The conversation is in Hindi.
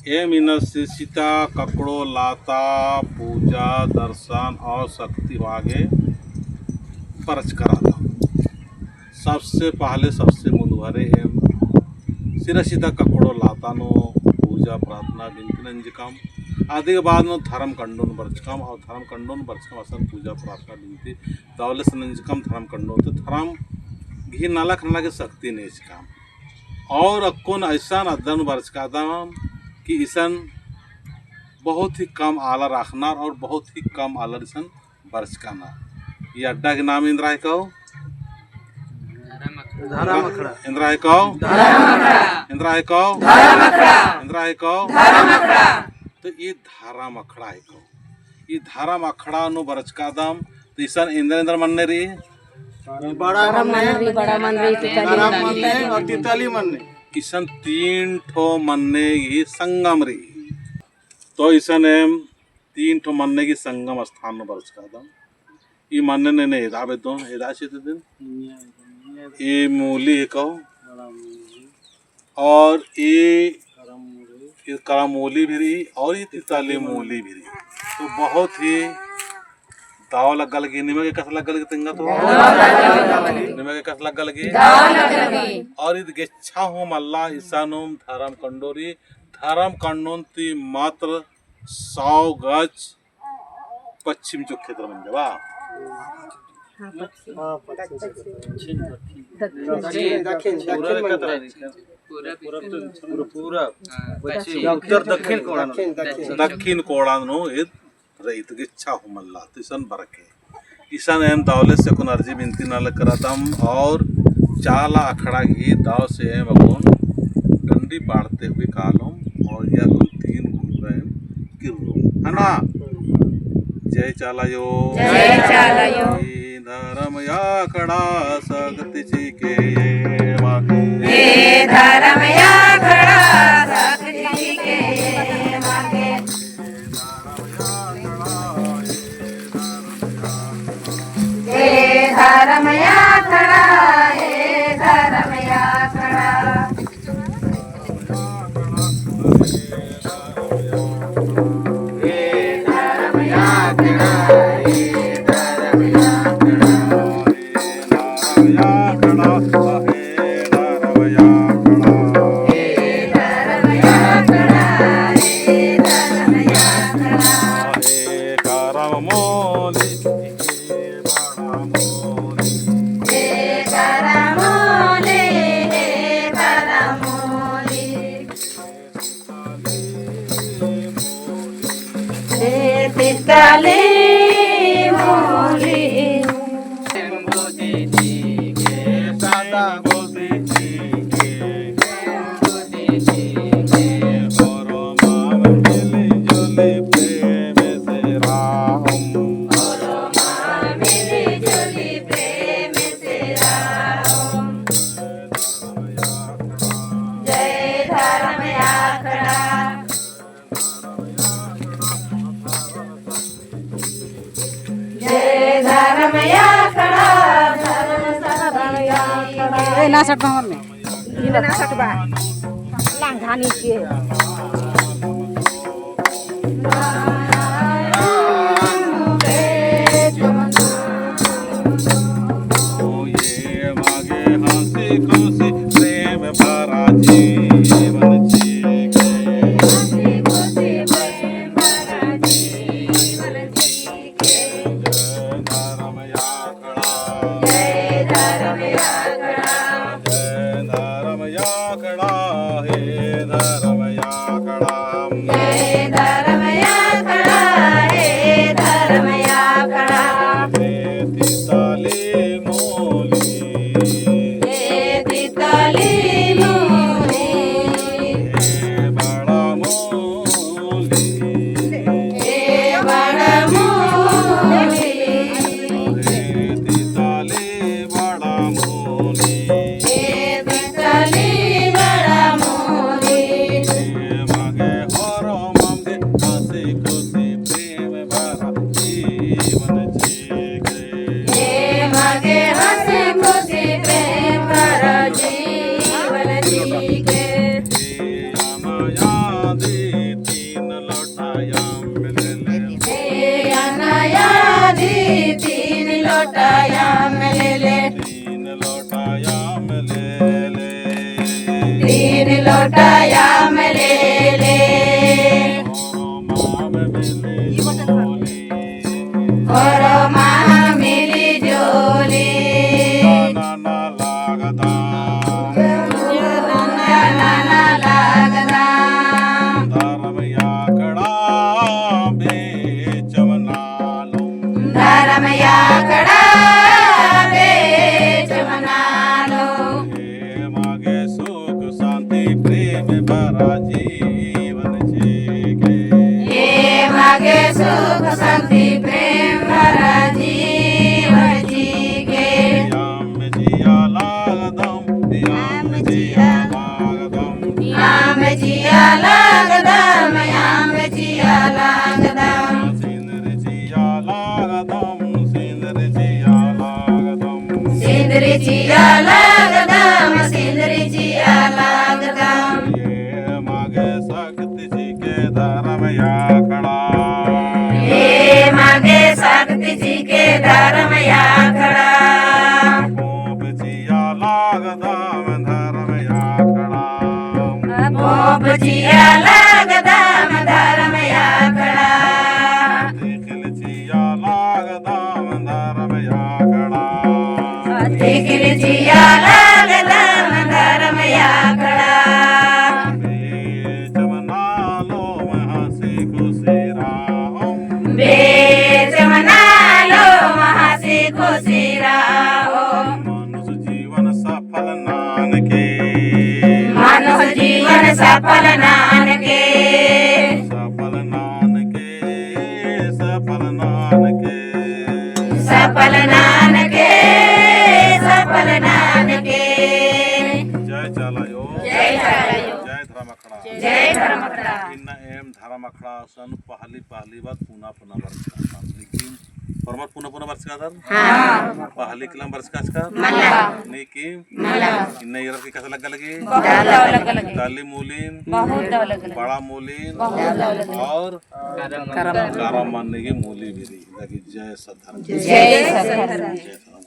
एम सीता ककड़ो लाता पूजा दर्शन और शक्ति वागे परच कराता। सबसे पहले सबसे मुंदभरे एम सिरा सीता ककड़ो लाता नो पूजा प्रार्थना बिनती नंजकम आदि के बाद नो धर्म कंडोन बरचकम और धर्म कंडोन बरचकम असन पूजा प्रार्थना बिनती दौले से नंजकम धर्म कंडोन तो धर्म घी नालक नाला के शक्ति नहीं काम और अक्कोन ऐसा अध्ययन बरचकादम कि ईसन बहुत ही कम आला रखना और बहुत ही कम आला ईसन बरचकाना। ये अड्डा के नाम इंद्रा है कहो धारा मखड़ा इंद्रा है कहो इंद्रा है कहो इंद्रा है कहो तो ये धारा मखड़ा है कहो ये धारा मखड़ा नो बरचकादम तो ईसन इंद्र इंद्र मनने रही बड़ा मन रही और तितली मन ईसन तीन ठो मन्ने की संगम रही तो ईसन एम तीन ठो मन्ने की संगम स्थान में बरचकादम ये मन्ने ने ने एदाबे दो एदा से दिन ये मूली है कहो और ये करामूली भी रही और ये तिताली मूली भी रही तो बहुत ही दाव लग लगी निमे के कस लग लगी तिंगा तो निमे के कस लग लगी और इत गेच्छा हूँ मल्ला ईसानुम धर्म कंडोन ती मात्र 100 गज पश्चिम जो क्षेत्र में जवा दक्षिण कोणानो इत रईत गेच्छा हूँ मल्ला तिसन बरके ईसन एम दावले से कुन अर्जी बिनती नाल करातम और चाला अखड़ा घी दाव से एम अगोन डंडी बाढ़ते हुए कालम और यह कुल 3 घूम किर्रो है ना। जय चाला यो धर्म या खड़ा सकति जी के ये धर्म या खड़ा सकति जी के मागे धर्म या खड़ा है धर्म या खड़ा तितली मूली ना सट में ये ना सट बा लांघानी के ये मागे हंसी खुशी प्रेम भरा जीवन धर्म या खड़ा है धर्म या तीन लोटाया में ले ले नयाधी तीन लोटाया में ले ले तीन लोटाया में ले ले तीन लोटाया में ले ले और माँ में मिली और माँ मिली जोली नाना लागदा नाना लागदा धर्म याकड़ा बेचवनालो धर्म याकड़ा बेच मनालो हे मागे सुख शांति प्रेम भरा जीवन जीके ये मागे सुख शांति प्रेम भरा जीवन जीके याम जिया लागदम याम जिया लागदम याम जिया लागदम याम जिया लागदम सिंदर जिया लागदम सिंदर जिया लागदम सिंदरी जिया लागदम सिंदरी जिया लागदम ये मागे शक्ति जी के धर्म याकड़ा ये मागे शक्ति जी के धर्म याकड़ा भोप जिया लागदम धर्म याकड़ा भोप जिया लागदम धर्म याकड़ा देखल जिया लागदम धर्म याकड़ा देखल जिया लागदम धर्म याकड़ा बेचवनालो महसी खुशी राम बेच मनालो वहाँ से खुशी रहो मनुष्य जीवन सफल नान के मानव जीवन सफल नान के सफल नान के सफल नान के सफल नान के सफल नान के जय चलायो जय चलायो जय धर्मखड़ा जय धर्मखड़ा इन एम धर्मखड़ा सन पहली बार पुनः वर्ष का लेकिन परमत पुनः वर्ष का सर हाँ पहली किलम वर्ष का इसका मला नहीं की मला इन इयर की कैसा लगा लगी बहुत दौलत लगे काली मूलीन बहुत दौलत लगे बड़ा मूलीन बहुत दौलत और कारम मानने की मूली भी दी लगी जय सधर्म जय सतधर्म जय